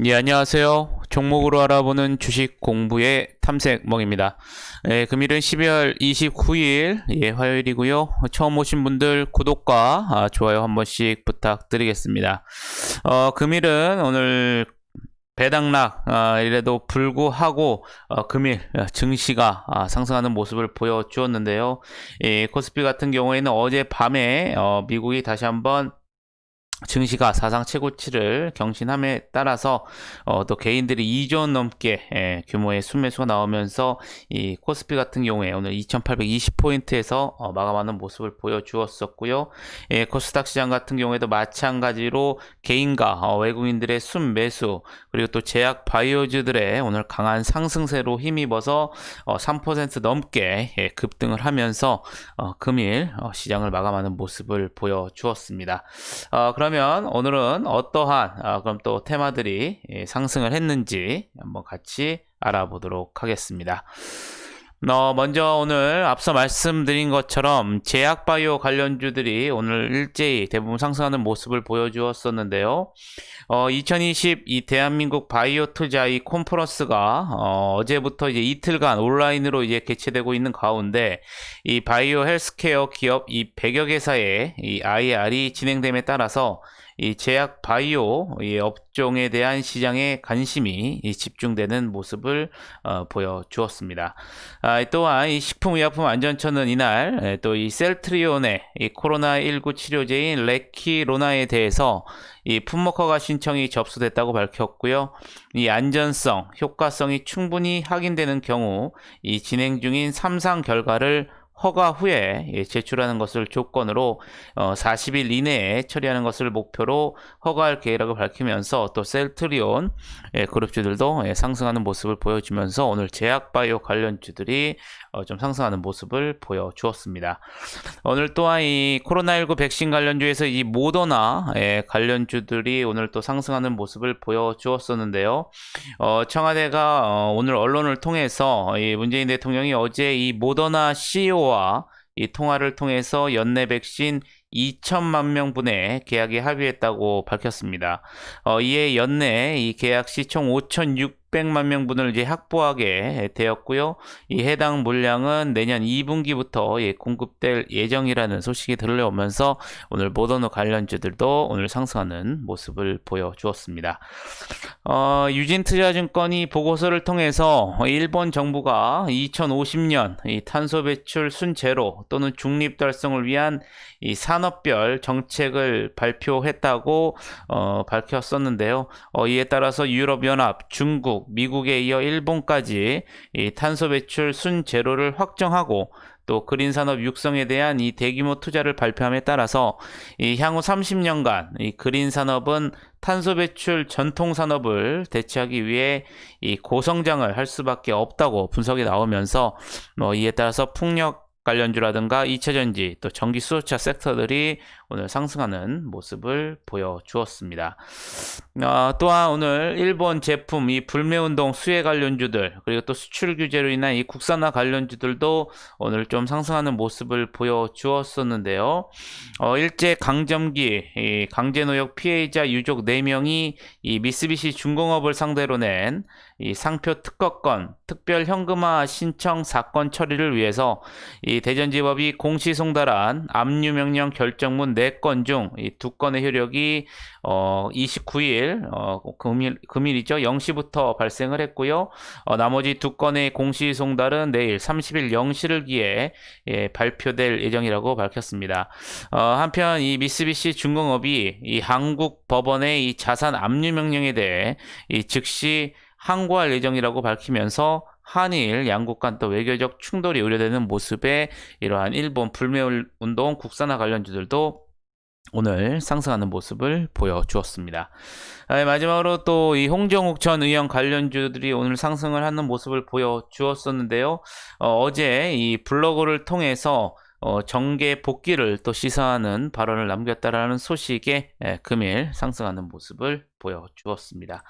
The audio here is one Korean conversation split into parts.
예, 안녕하세요. 종목으로 알아보는 주식 공부의 탐색멍입니다. 금일은 12월 29일, 화요일이고요. 처음 오신 분들 구독과 좋아요 한 번씩 부탁드리겠습니다. 금일은 오늘 배당락 이래도 불구하고 금일 증시가 상승하는 모습을 보여주었는데요. 코스피 같은 경우에는 어젯밤에 미국이 다시 한번 증시가 사상 최고치를 경신함에 따라서 또 개인들이 2조 넘게 규모의 순매수가 나오면서 이 코스피 같은 경우에 오늘 2820포인트에서 마감하는 모습을 보여주었었고요. 코스닥 시장 같은 경우에도 마찬가지로 개인과 외국인들의 순매수 그리고 또 제약 바이오주들의 오늘 강한 상승세로 힘입어서 3% 넘게 급등을 하면서 금일 시장을 마감하는 모습을 보여주었습니다. 그러면 오늘은 어떠한 그럼 또 테마들이 상승을 했는지 한번 같이 알아보도록 하겠습니다. 먼저 오늘 앞서 말씀드린 것처럼 제약바이오 관련주들이 오늘 일제히 대부분 상승하는 모습을 보여주었었는데요. 2020 이 대한민국 바이오 투자 이 콘퍼런스가 어제부터 이제 이틀간 온라인으로 이제 개최되고 있는 가운데 이 바이오 헬스케어 기업 이 100여 개사의 이 IR이 진행됨에 따라서 이 제약 바이오 이 업종에 대한 시장의 관심이 집중되는 모습을 보여주었습니다. 또한 이 식품의약품안전처는 이날 또 이 셀트리온의 이 코로나19 치료제인 레키로나에 대해서 이 품목허가 신청이 접수됐다고 밝혔고요. 이 안전성, 효과성이 충분히 확인되는 경우 이 진행 중인 3상 결과를 허가 후에 제출하는 것을 조건으로 40일 이내에 처리하는 것을 목표로 허가할 계획이라고 밝히면서 또 셀트리온 그룹주들도 상승하는 모습을 보여주면서 오늘 제약바이오 관련주들이 좀 상승하는 모습을 보여주었습니다. 오늘 또한 이 코로나19 백신 관련주에서 이 모더나 관련주들이 오늘 또 상승하는 모습을 보여주었었는데요. 청와대가 오늘 언론을 통해서 이 문재인 대통령이 어제 이 모더나 CEO와 이 통화를 통해서 연내 백신 2천만 명분의 계약에 합의했다고 밝혔습니다. 이에 연내 이 계약 시 총 5,600만 명분을 이제 확보하게 되었고요. 이 해당 물량은 내년 2분기부터 공급될 예정이라는 소식이 들려오면서 오늘 모더나 관련주들도 오늘 상승하는 모습을 보여주었습니다. 유진투자증권이 보고서를 통해서 일본 정부가 2050년 이 탄소 배출 순제로 또는 중립 달성을 위한 이 산업별 정책을 발표했다고 밝혔었는데요. 이에 따라서 유럽연합, 중국, 미국에 이어 일본까지 이 탄소 배출 순제로를 확정하고 또 그린 산업 육성에 대한 이 대규모 투자를 발표함에 따라서 이 향후 30년간 이 그린 산업은 탄소 배출 전통 산업을 대체하기 위해 이 고성장을 할 수밖에 없다고 분석이 나오면서 이에 따라서 풍력 관련주라든가 2차전지 또 전기 수소차 섹터들이 오늘 상승하는 모습을 보여주었습니다. 또한 오늘 일본 제품 이 불매운동 수혜 관련주들 그리고 또 수출 규제로 인한 이 국산화 관련주들도 오늘 좀 상승하는 모습을 보여주었었는데요. 일제 강점기 이 강제노역 피해자 유족 4명이 이 미쓰비시 중공업을 상대로 낸 이 상표 특허권 특별 현금화 신청 사건 처리를 위해서 이 대전지법이 공시송달한 압류명령 결정문 4건 중 이 2건의 효력이 29일 금일이죠. 0시부터 발생을 했고요. 나머지 2건의 공시송달은 내일 30일 0시를 기해 발표될 예정이라고 밝혔습니다. 한편 이 미쓰비시 중공업이 이 한국 법원의 이 자산 압류 명령에 대해 이 즉시 항고할 예정이라고 밝히면서 한일 양국 간 또 외교적 충돌이 우려되는 모습에 이러한 일본 불매운동 국산화 관련주들도 오늘 상승하는 모습을 보여주었습니다. 마지막으로 또 이 홍정욱 전 의원 관련주들이 오늘 상승을 하는 모습을 보여주었었는데요. 어제 이 블로그를 통해서 정계 복귀를 또 시사하는 발언을 남겼다라는 소식에 금일 상승하는 모습을 보여주었습니다.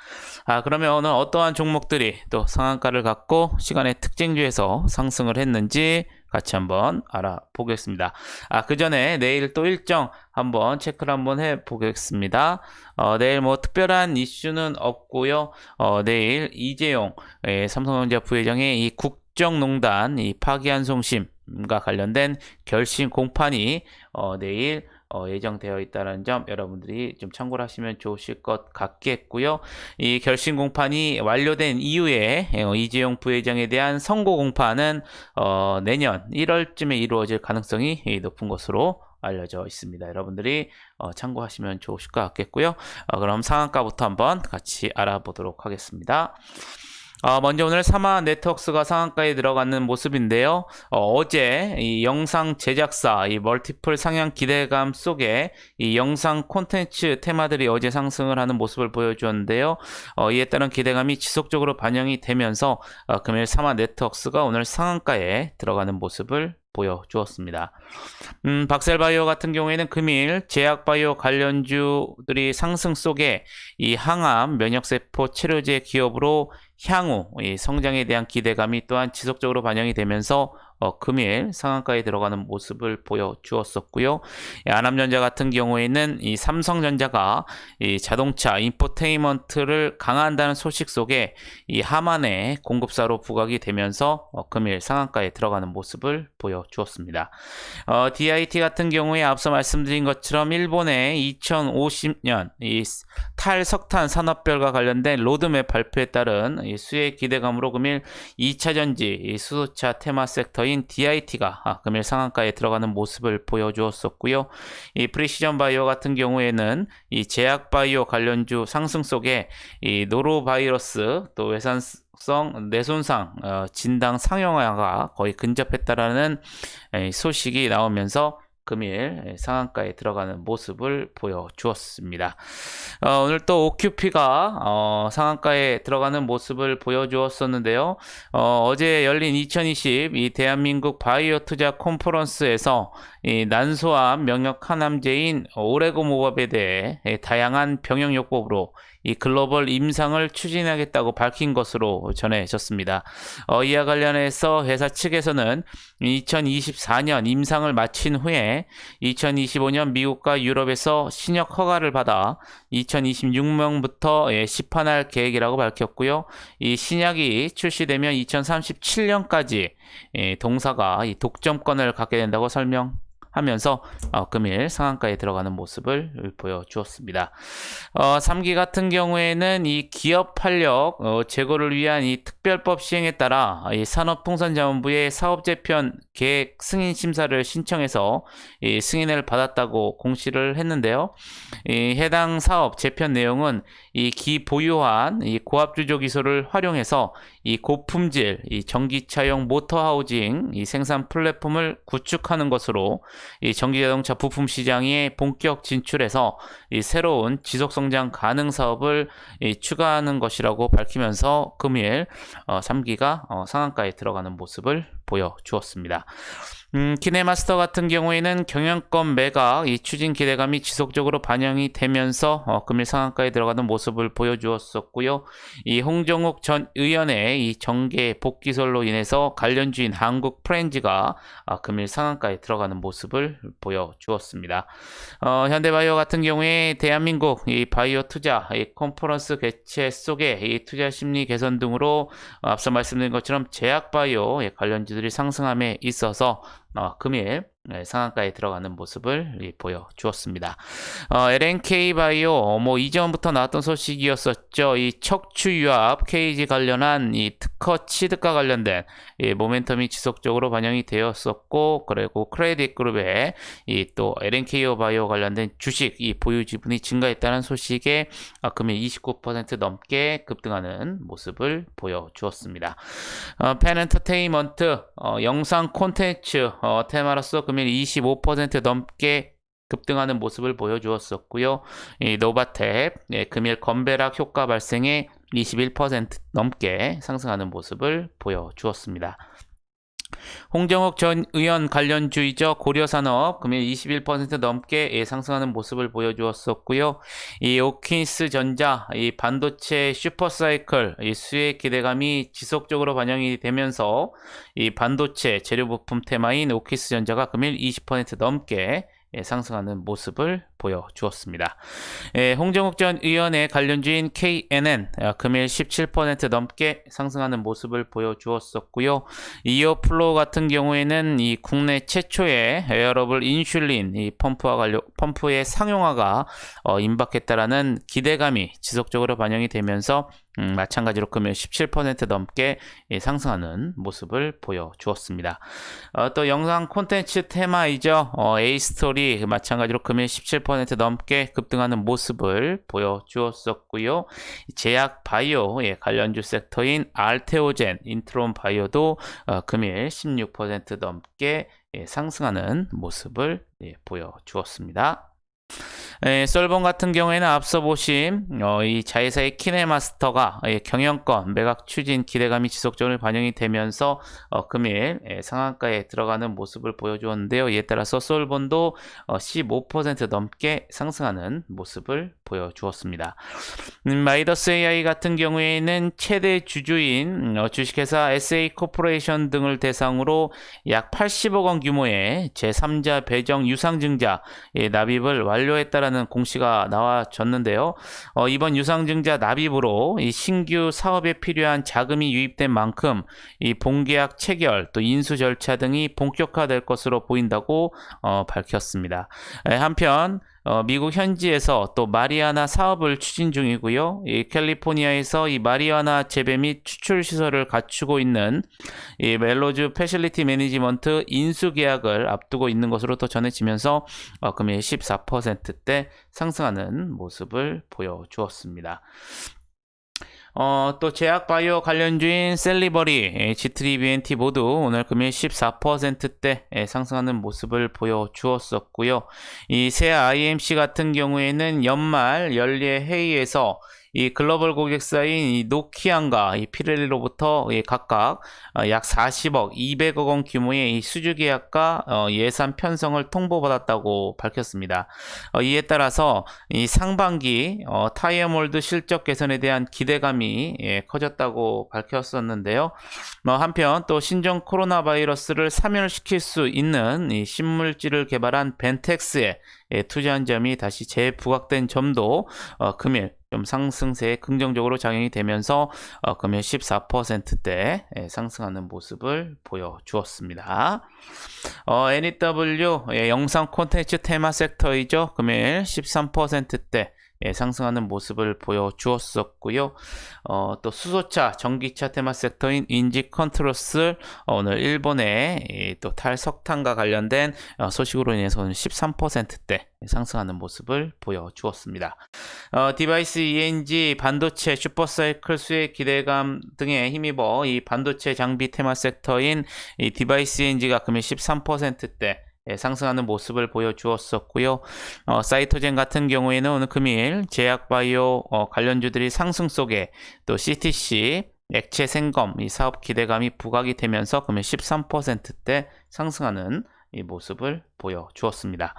그러면 오늘 어떠한 종목들이 또 상한가를 갖고 시간의 특징주에서 상승을 했는지 같이 한번 알아보겠습니다. 그 전에 내일 또 일정 한번 체크를 한번 해보겠습니다. 내일 뭐 특별한 이슈는 없고요. 내일 이재용 삼성전자 부회장의 이 국정농단 이 파기환송심과 관련된 결심 공판이 내일 예정되어 있다는 점 여러분들이 좀 참고를 하시면 좋으실 것 같겠고요. 이 결심 공판이 완료된 이후에 이재용 부회장에 대한 선고 공판은 내년 1월쯤에 이루어질 가능성이 높은 것으로 알려져 있습니다. 여러분들이 참고하시면 좋으실 것 같겠고요. 그럼 상한가부터 한번 같이 알아보도록 하겠습니다. 먼저 오늘 사마 네트워크스가 상한가에 들어가는 모습인데요. 어제 이 영상 제작사, 이 멀티플 상향 기대감 속에 이 영상 콘텐츠 테마들이 어제 상승을 하는 모습을 보여주었는데요. 이에 따른 기대감이 지속적으로 반영이 되면서 금일 사마 네트워크스가 오늘 상한가에 들어가는 모습을 보여주었습니다. 박셀바이오 같은 경우에는 금일 제약바이오 관련주들이 상승 속에 이 항암 면역세포 치료제 기업으로 향후 이 성장에 대한 기대감이 또한 지속적으로 반영이 되면서 금일 상한가에 들어가는 모습을 보여주었었고요. 안암전자 같은 경우에는 이 삼성전자가 이 자동차 인포테인먼트를 강화한다는 소식 속에 이 하만의 공급사로 부각이 되면서 금일 상한가에 들어가는 모습을 보여주었습니다. DIT 같은 경우에 앞서 말씀드린 것처럼 일본의 2050년 이 탈석탄 산업별과 관련된 로드맵 발표에 따른 이 수혜 기대감으로 금일 2차전지 이 수소차 테마 섹터인 DIT가 금일 상한가에 들어가는 모습을 보여주었었고요. 이 프리시전 바이오 같은 경우에는 이 제약 바이오 관련주 상승 속에 이 노로바이러스 또 외산성 뇌손상 진당 상용화가 거의 근접했다라는 소식이 나오면서 금일 상한가에 들어가는 모습을 보여주었습니다. 오늘 또 OQP가 상한가에 들어가는 모습을 보여주었었는데요. 어제 열린 2020 이 대한민국 바이오 투자 컨퍼런스에서 이 난소암 명역 항암제인 오레고모밥에 대해 다양한 병역요법으로 이 글로벌 임상을 추진하겠다고 밝힌 것으로 전해졌습니다. 이와 관련해서 회사 측에서는 2024년 임상을 마친 후에 2025년 미국과 유럽에서 신약 허가를 받아 2026년부터 시판할 계획이라고 밝혔고요. 이 신약이 출시되면 2037년까지 동사가 이 독점권을 갖게 된다고 설명하면서 금일 상한가에 들어가는 모습을 보여주었습니다. 3기 같은 경우에는 이 기업 활력 제고를 위한 이 특별법 시행에 따라 이 산업통상자원부의 사업재편 계획 승인 심사를 신청해서 이 승인을 받았다고 공시를 했는데요. 이 해당 사업 재편 내용은 이 기보유한 이 고압주조 기술을 활용해서 이 고품질 이 전기차용 모터 하우징 이 생산 플랫폼을 구축하는 것으로 이 전기자동차 부품 시장에 본격 진출해서 이 새로운 지속성장 가능 사업을 추가하는 것이라고 밝히면서 금일 3기가 상한가에 들어가는 모습을 보여주었습니다. 키네마스터 같은 경우에는 경영권 매각 이 추진 기대감이 지속적으로 반영이 되면서 금일 상한가에 들어가는 모습을 보여주었었고요. 이 홍정욱 전 의원의 이 정계 복귀설로 인해서 관련주인 한국 프렌즈가 금일 상한가에 들어가는 모습을 보여주었습니다. 현대바이오 같은 경우에 대한민국 이 바이오 투자 이 컨퍼런스 개최 속에 이 투자 심리 개선 등으로 앞서 말씀드린 것처럼 제약바이오 관련주들이 상승함에 있어서 금일 상한가에 들어가는 모습을 보여주었습니다. LNK 바이오 이전부터 나왔던 소식이었었죠. 이 척추유압 케이지 관련한 이 특허 취득과 관련된 이 모멘텀이 지속적으로 반영이 되었었고, 그리고 크레딧 그룹의 이 또 LNK 바이오 관련된 주식 이 보유 지분이 증가했다는 소식에 금일 29% 넘게 급등하는 모습을 보여주었습니다. 펜엔터테인먼트 영상 콘텐츠 테마로서 금일 25% 넘게 급등하는 모습을 보여주었었고요. 이 노바탭 금일 건배락 효과 발생에 21% 넘게 상승하는 모습을 보여주었습니다. 홍정욱 전 의원 관련주이죠. 고려산업 금일 21% 넘게 상승하는 모습을 보여주었었고요. 이 오킨스전자, 이 반도체 슈퍼사이클, 이 수혜 기대감이 지속적으로 반영이 되면서 이 반도체 재료 부품 테마인 오킨스전자가 금일 20% 넘게 상승하는 모습을 보여주었습니다. 홍정욱 전 의원의 관련주인 KNN 금일 17% 넘게 상승하는 모습을 보여주었었고요. 이어플로우 같은 경우에는 이 국내 최초의 웨어러블 인슐린 이 펌프의 상용화가 임박했다라는 기대감이 지속적으로 반영이 되면서 마찬가지로 금일 17% 넘게 상승하는 모습을 보여주었습니다. 또 영상 콘텐츠 테마이죠. A스토리 마찬가지로 금일 17% 넘게 급등하는 모습을 보여주었었고요. 제약 바이오 관련주 섹터인 알테오젠, 인트론 바이오도 금일 16% 넘게 상승하는 모습을 보여주었습니다. 썰본 같은 경우에는 앞서 보신 이 자회사의 키네마스터가 경영권 매각 추진 기대감이 지속적으로 반영이 되면서 금일 상한가에 들어가는 모습을 보여주었는데요. 이에 따라서 썰본도 15% 넘게 상승하는 모습을 보여주었습니다. 마이더스 AI 같은 경우에는 최대 주주인 주식회사 SA코퍼레이션 등을 대상으로 약 80억 원 규모의 제3자 배정 유상증자 납입을 완료했다라는 공시가 나와졌는데요. 이번 유상증자 납입으로 이 신규 사업에 필요한 자금이 유입된 만큼 이 본계약 체결 또 인수 절차 등이 본격화될 것으로 보인다고 밝혔습니다. 한편 미국 현지에서 또 마리아나 사업을 추진 중이고요. 이 캘리포니아에서 이 마리아나 재배 및 추출 시설을 갖추고 있는 이 멜로즈 패실리티 매니지먼트 인수 계약을 앞두고 있는 것으로 또 전해지면서 금일 14%대 상승하는 모습을 보여주었습니다. 또 제약바이오 관련주인 셀리버리, G3BNT 모두 오늘 금일 14%대 상승하는 모습을 보여주었었고요. 이 새 IMC 같은 경우에는 연말 연례 회의에서 이 글로벌 고객사인 이 노키안과 이 피렐리로부터 각각 약 40억, 200억 원 규모의 이 수주 계약과 예산 편성을 통보받았다고 밝혔습니다. 이에 따라서 이 상반기 타이어 몰드 실적 개선에 대한 기대감이 커졌다고 밝혔었는데요. 한편 또 신종 코로나 바이러스를 사멸시킬 수 있는 이 신물질을 개발한 벤텍스에 투자한 점이 다시 재부각된 점도 금일 좀 상승세에 긍정적으로 작용이 되면서 금일 14%대 상승하는 모습을 보여주었습니다. NEW 영상 콘텐츠 테마 섹터이죠. 금일 13%대 상승하는 모습을 보여주었었고요. 또 수소차, 전기차 테마 섹터인 인지 컨트로스 오늘 일본의 또 탈석탄과 관련된 소식으로 인해서는 13%대 상승하는 모습을 보여주었습니다. 디바이스 ENG, 반도체, 슈퍼사이클 수혜 기대감 등에 힘입어 이 반도체 장비 테마 섹터인 이 디바이스 ENG가 금일 13%대 상승하는 모습을 보여주었었고요. 사이토젠 같은 경우에는 오늘 금일 제약바이오 관련주들이 상승 속에 또 CTC, 액체 생검 이 사업 기대감이 부각이 되면서 금일 13%대 상승하는 이 모습을 보여주었습니다.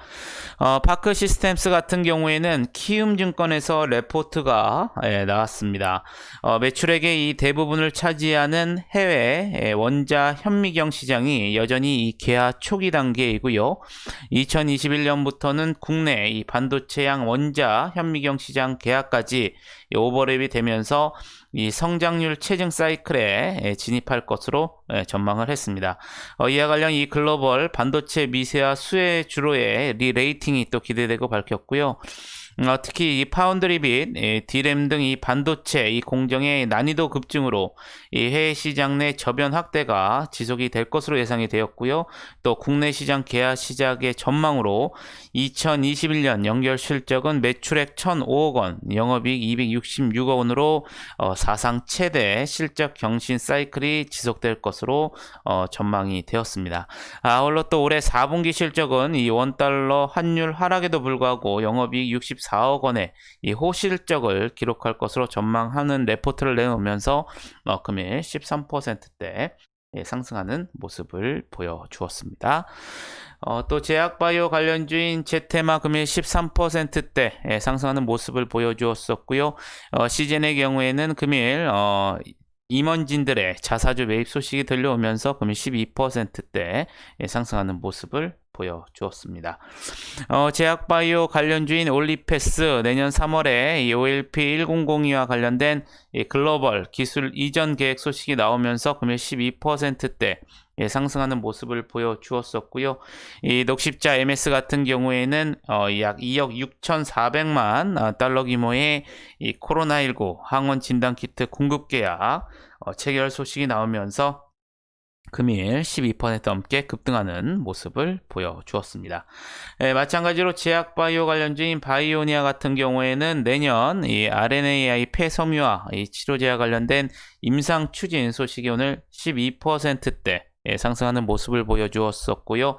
파크 시스템스 같은 경우에는 키움증권에서 레포트가 나왔습니다. 매출액의 이 대부분을 차지하는 해외 원자 현미경 시장이 여전히 이 개화 초기 단계이고요. 2021년부터는 국내 이 반도체양 원자 현미경 시장 개화까지 오버랩이 되면서 이 성장률 체증 사이클에 진입할 것으로 전망을 했습니다. 이와 관련 이 글로벌 반도체 미세화 수혜 주로의 리레이팅이 또 기대되고 밝혔고요. 특히 이 파운드리 및 디램 등 이 반도체 이 공정의 난이도 급증으로 이 해외 시장 내 저변 확대가 지속이 될 것으로 예상이 되었고요. 또 국내 시장 개화 시작의 전망으로 2021년 연결 실적은 매출액 1,005억 원, 영업이익 266억 원으로 사상 최대 실적 경신 사이클이 지속될 것으로 전망이 되었습니다. 아울러 또 올해 4분기 실적은 이 원달러 환율 하락에도 불구하고 영업이익 64억 원의 이 호실적을 기록할 것으로 전망하는 레포트를 내놓으면서 금일 13%대 상승하는 모습을 보여주었습니다. 또 제약바이오 관련주인 제테마 금일 13%대 상승하는 모습을 보여주었었고요. 시젠의 경우에는 금일 임원진들의 자사주 매입 소식이 들려오면서 금일 12%대 상승하는 모습을 보여주었습니다. 제약바이오 관련주인 올리패스 내년 3월에 이 OLP1002와 관련된 글로벌 기술 이전 계획 소식이 나오면서 금일 12%대 상승하는 모습을 보여주었었고요. 이 녹십자 MS 같은 경우에는 약 2억 6,400만 달러 규모의 이 코로나19 항원 진단 키트 공급 계약 체결 소식이 나오면서 금일 12% 넘게 급등하는 모습을 보여주었습니다. 마찬가지로 제약바이오 관련주인 바이오니아 같은 경우에는 내년 이 RNAi 폐섬유화 치료제와 관련된 임상 추진 소식이 오늘 12%대 상승하는 모습을 보여주었었고요.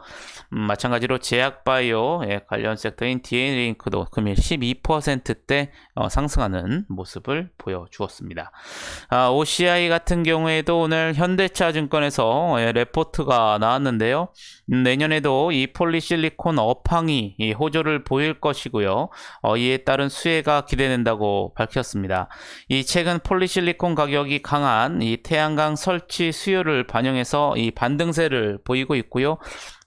마찬가지로 제약바이오 관련 섹터인 DNA링크도 금일 12%대 상승하는 모습을 보여주었습니다. OCI 같은 경우에도 오늘 현대차증권에서 레포트가 나왔는데요. 내년에도 이 폴리실리콘 업황이 호조를 보일 것이고요. 이에 따른 수혜가 기대된다고 밝혔습니다. 이 최근 폴리실리콘 가격이 강한 이 태양광 설치 수요를 반영해서 이 반등세를 보이고 있고요.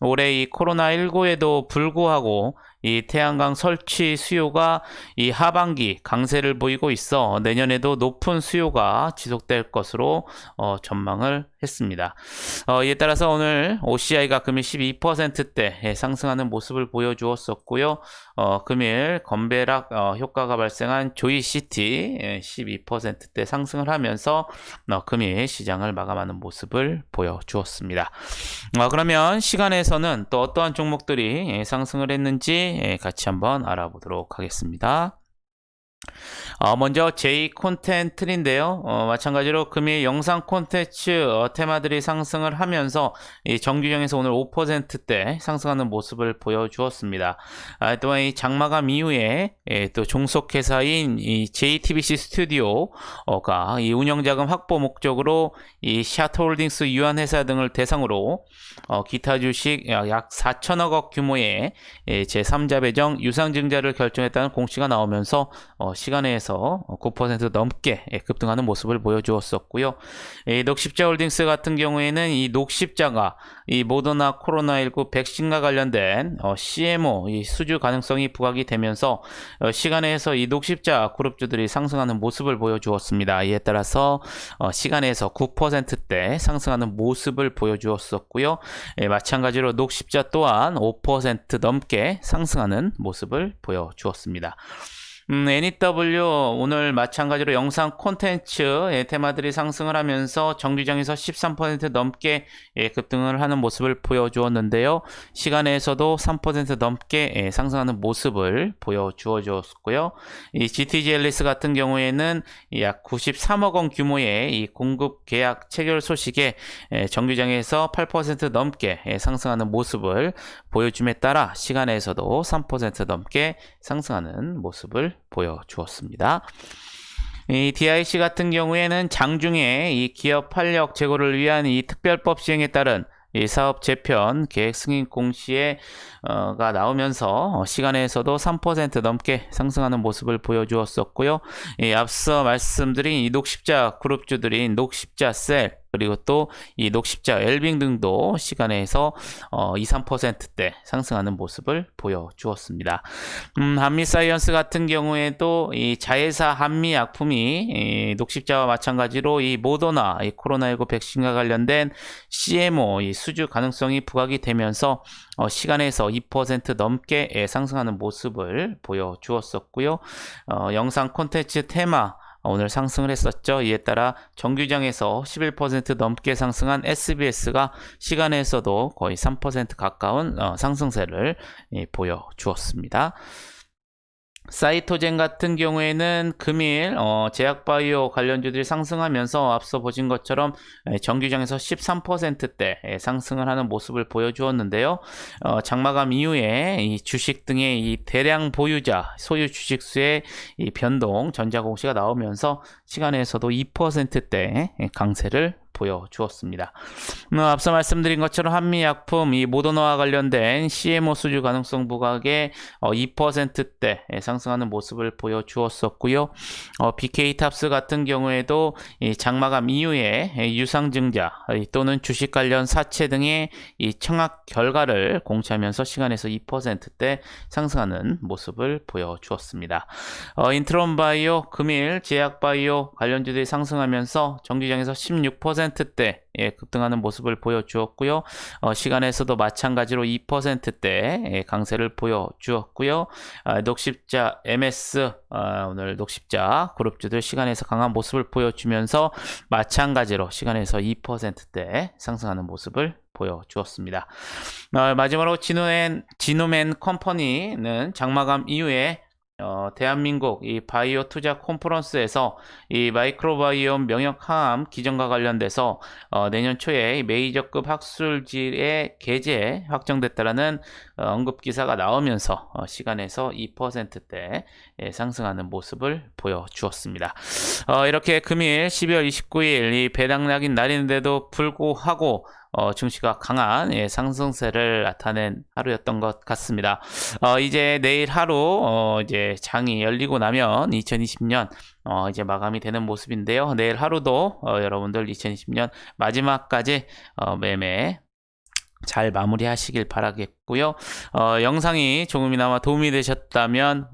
올해 이 코로나19에도 불구하고 이 태양광 설치 수요가 이 하반기 강세를 보이고 있어 내년에도 높은 수요가 지속될 것으로 전망을 했습니다. 이에 따라서 오늘 OCI가 금일 12%대 상승하는 모습을 보여주었었고요. 금일 건배락 효과가 발생한 조이시티 12%대 상승을 하면서 금일 시장을 마감하는 모습을 보여주었습니다. 그러면 시간에서는 또 어떠한 종목들이 상승을 했는지 같이 한번 알아보도록 하겠습니다. 먼저 J 콘텐츠인데요. 마찬가지로 금일 영상 콘텐츠 테마들이 상승을 하면서 이 정규정에서 오늘 5%대 상승하는 모습을 보여주었습니다. 또한 이 장마감 이후에 또 종속회사인 이 JTBC 스튜디오가 이 운영자금 확보 목적으로 이 샤트홀딩스 유한회사 등을 대상으로 기타 주식 약 4천억 원 규모의 제3자 배정 유상증자를 결정했다는 공시가 나오면서 시간에서 9% 넘게 급등하는 모습을 보여주었었고요. 녹십자 홀딩스 같은 경우에는 이 녹십자가 이 모더나 코로나19 백신과 관련된 CMO 이 수주 가능성이 부각이 되면서 시간에서 이 녹십자 그룹주들이 상승하는 모습을 보여주었습니다. 이에 따라서 시간에서 9%대 상승하는 모습을 보여주었었고요. 마찬가지로 녹십자 또한 5% 넘게 상승하는 모습을 보여주었습니다. NEW 오늘 마찬가지로 영상 콘텐츠 테마들이 상승을 하면서 정규장에서 13% 넘게 급등을 하는 모습을 보여주었는데요. 시간에서도 3% 넘게 상승하는 모습을 보여주었고요. 이 GTG 앨리스 같은 경우에는 약 93억 원 규모의 이 공급 계약 체결 소식에 정규장에서 8% 넘게 상승하는 모습을 보여줌에 따라 시간에서도 3% 넘게 상승하는 모습을 보여주었습니다. 이 DIC 같은 경우에는 장중에 이 기업 활력 제고를 위한 이 특별법 시행에 따른 이 사업 재편 계획 승인 공시가 나오면서 시간에서도 3% 넘게 상승하는 모습을 보여주었었고요. 앞서 말씀드린 이 녹십자 그룹주들인 녹십자셀 그리고 또 이 녹십자 엘빙 등도 시간에서 2~3%대 상승하는 모습을 보여주었습니다. 한미사이언스 같은 경우에도 이 자회사 한미약품이 이 녹십자와 마찬가지로 이 모더나 이 코로나19 백신과 관련된 CMO 이 수주 가능성이 부각이 되면서 시간에서 2% 넘게 상승하는 모습을 보여주었었고요. 영상 콘텐츠 테마 오늘 상승을 했었죠. 이에 따라 정규장에서 11% 넘게 상승한 SBS가 시간에서도 거의 3% 가까운 상승세를 보여주었습니다. 사이토젠 같은 경우에는 금일 제약바이오 관련주들이 상승하면서 앞서 보신 것처럼 정규장에서 13%대 상승을 하는 모습을 보여주었는데요. 장마감 이후에 이 주식 등의 이 대량 보유자 소유 주식수의 이 변동 전자 공시가 나오면서 시간에서도 2%대 강세를 보여주었습니다. 앞서 말씀드린 것처럼 한미약품 이 모더나와 관련된 CMO 수주 가능성 부각에 2%대 상승하는 모습을 보여주었었고요. BK탑스 같은 경우에도 이 장마감 이후에 유상증자 또는 주식 관련 사채 등의 이 청약 결과를 공시하면서 시간에서 2%대 상승하는 모습을 보여주었습니다. 인트론바이오, 금일, 제약바이오 관련주들이 상승하면서 정기장에서 16%대 급등하는 모습을 보여주었고요. 시간에서도 마찬가지로 2%대 강세를 보여주었고요. 녹십자, MS, 오늘 녹십자 그룹주들 시간에서 강한 모습을 보여주면서 마찬가지로 시간에서 2%대 상승하는 모습을 보여주었습니다. 마지막으로 지노맨 컴퍼니는 장마감 이후에 대한민국 이 바이오 투자 컨퍼런스에서 이 마이크로바이옴 명역항암 기전과 관련돼서 내년 초에 메이저급 학술지에 게재 확정됐다라는 언급 기사가 나오면서 시간에서 2%대 상승하는 모습을 보여주었습니다. 이렇게 금일 12월 29일 이 배당락인 날인데도 불구하고 증시가 강한 상승세를 나타낸 하루였던 것 같습니다. 이제 내일 하루 이제 장이 열리고 나면 2020년 이제 마감이 되는 모습인데요. 내일 하루도 여러분들 2020년 마지막까지 매매 잘 마무리하시길 바라겠고요. 영상이 조금이나마 도움이 되셨다면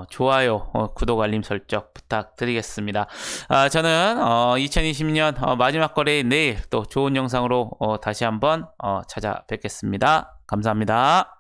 좋아요, 구독, 알림 설정 부탁드리겠습니다. 저는 2020년 마지막 거래인 내일 또 좋은 영상으로 다시 한번 찾아뵙겠습니다. 감사합니다.